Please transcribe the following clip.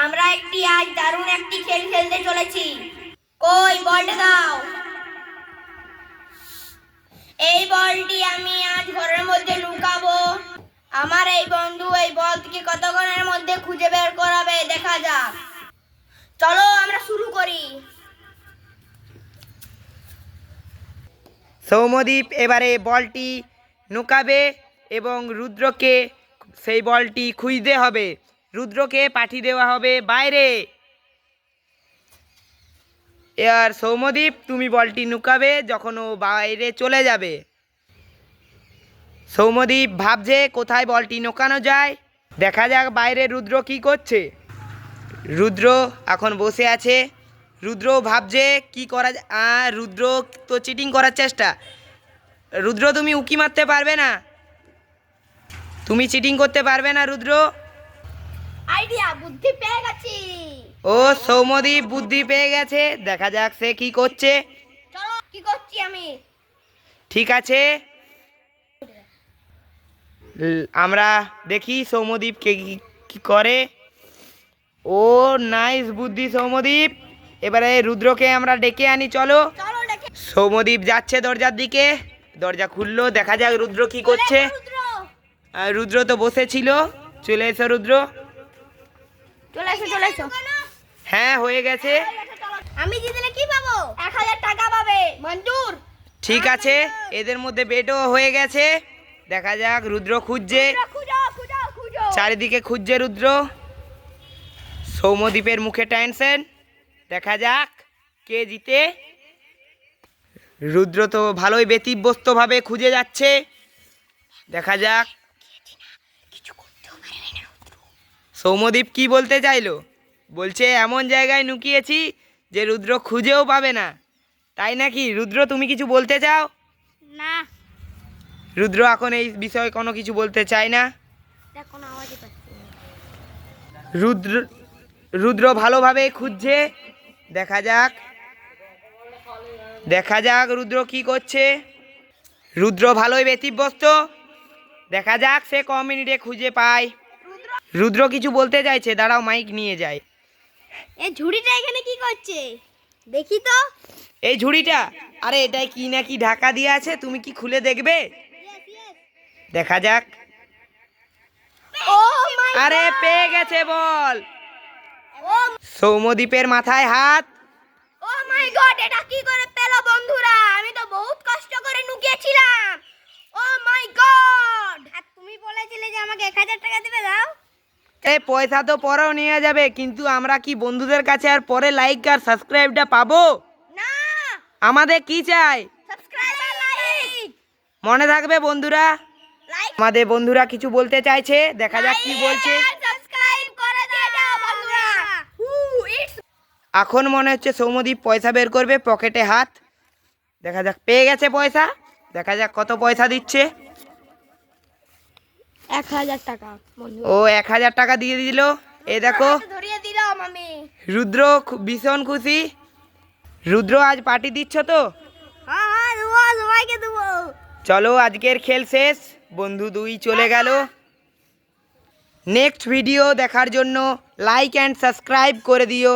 আমরা আজ দারুণ একটি খেল খেলতে চলেছি। কই বলটা দাও। এই বলটি আমি আজ ঘরের মধ্যে লুকাবো। আমার এই বন্ধু এই বলটিকে কতক্ষণের মধ্যে খুঁজে বের করাবে দেখা যাক। চলো আমরা শুরু করি। সৌম্যদীপ এবারে বলটি নুকাবে এবং রুদ্রকে সেই বলটি খুঁজতে হবে। রুদ্রকে পাঠিয়ে দেওয়া হবে বাইরে। এবার সৌম্যদীপ তুমি বলটি নুকাবে যখন ও বাইরে চলে যাবে। সৌম্যদীপ ভাবছে কোথায় বলটি নুকানো যায়। দেখা যাক বাইরে রুদ্র কি করছে। রুদ্র এখন বসে আছে। রুদ্র ভাবছে কি করা যায়। রুদ্র তো চিটিং করার চেষ্টা। রুদ্র তুমি উকি মারতে পারবে না, তুমি চিটিং করতে পারবে না রুদ্র। আইডিয়া বুদ্ধি পেয়ে গেছি। ও সৌম্যদীপ বুদ্ধি পেয়ে গেছে। দেখা যাক সে কি করছে। চলো কি করছি আমি। ঠিক আছে, আমরা দেখি সৌম্যদীপ কে কি করে। ও নাইস বুদ্ধি সৌম্যদীপ। এবারে রুদ্রকে আমরা ডেকে আনি। চলো। চলো দেখে। সৌম্যদীপ যাচ্ছে দরজার দিকে। দরজা খুললো। দেখা যাক রুদ্র কি করছে। রুদ্র তো বসেছিল। চলে এসো রুদ্র। চলে এসো। হ্যাঁ হয়ে গেছে। আমি জিতলে কি পাবো? 1000 টাকা পাবে। মঞ্জুর। ঠিক আছে, এদের মধ্যে বেটও হয়ে গেছে। দেখা যাক রুদ্র খুঁজছে, খুঁজো। চারিদিকে খুঁজছে রুদ্র। সৌম্যদীপের মুখে টেনশন। দেখা যাক কে জিতে। রুদ্র তো ভালোই ব্যতিব্যস্তভাবে খুঁজে যাচ্ছে। দেখা যাক। সৌম্যদীপ কি বলতে চাইলো? বলছে এমন জায়গায় লুকিয়েছি যে রুদ্র খুঁজেও পাবে না, তাই নাকি? রুদ্র তুমি কিছু বলতে চাও? না। রুদ্র এখন এই বিষয়ে কোনো কিছু বলতে চায় না। কোনো আওয়াজই পাচ্ছি না। রুদ্র ভালোভাবে খুঁজছে। দেখা যাক রুদ্র কি করছে। রুদ্র ভালোই ব্যতিব্যস্ত। দেখা যাক সে ক মিনিটে খুঁজে পায়। রুদ্র কিছু বলতে চাইছে, দাঁড়াও মাইক নিয়ে যায়। এই ঝুড়িটা এখানে কি করছে দেখি তো। এই ঝুড়িটা, আরে এটাই কি না কি ঢাকা দিয়ে আছে, তুমি কি খুলে দেখবে? দেখা যাক। ও মাই আরে পেয়ে গেছে বল। সৌম্যদীপের মাথায় হাত। ও মাই গড, এটা কি করে পেলো বন্ধুরা? আমি তো বহুত কষ্ট করে লুকিয়েছিলাম। ও মাই গড। আর তুমি বলেছিলে যে আমাকে 1000 টাকা দিবে, দাও। এই পয়সা তো পরেও নিয়ে যাবে, কিন্তু আমরা কি বন্ধুদের কাছে আর পরে লাইক আর সাবস্ক্রাইবটা পাবো? না। আমাদের কি চাই? সাবস্ক্রাইব আর লাইক। মনে থাকবে বন্ধুরা। লাইক আমাদের বন্ধুরা কিছু বলতে চাইছে। দেখা যাক কি বলছে। সাবস্ক্রাইব করে দিয়ে যাও বন্ধুরা। ইটস এখন মনে হচ্ছে সৌম্যদীপ পয়সা বের করবে, পকেটে হাত। দেখা যাক পেয়ে গেছে পয়সা। দেখা যাক কত পয়সা দিচ্ছে। 1000 টাকা বন্ধু। ও 1000 টাকা দিয়ে দিল। এই দেখো ধরিয়ে দিলাম আমি। রুদ্র ভীষণ খুশি। রুদ্র আজ পার্টি দিচ্ছ তো? হ্যাঁ দেবো, সবাইকে দেবো। চলো আজকের খেল শেষ। বন্ধু 2 চলে গেল। নেক্সট ভিডিও দেখার জন্য লাইক অ্যান্ড সাবস্ক্রাইব করে দিও।